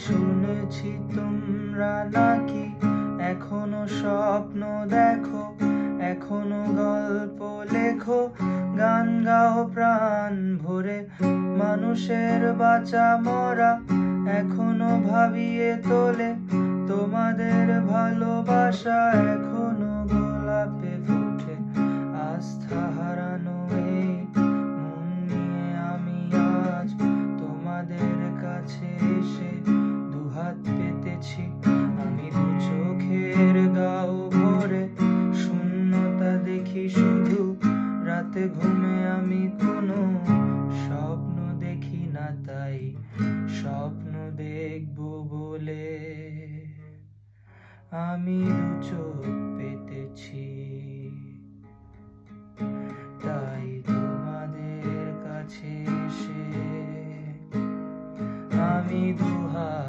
শুনেছি তোমরা নাকি এখনো স্বপ্ন দেখো, এখনো গল্প লেখো, গান গাও প্রাণ ভরে। মানুষের বাঁচা মরা এখনো ভাবিয়ে তোলে, তোমাদের ভালোবাসা এখনো গোলাপে ফোটে। আস্থা হারানো এই মন নিয়ে আমি আজ তোমাদের কাছে এসে দুহাত পেতেছি। আমি দু চোখের গাও ভরে শূন্যতা দেখি শুধু, রাতে ঘুমে আমি কোনো স্বপ্ন দেখি না, তাই স্বপ্ন দেখব বলে আমি দু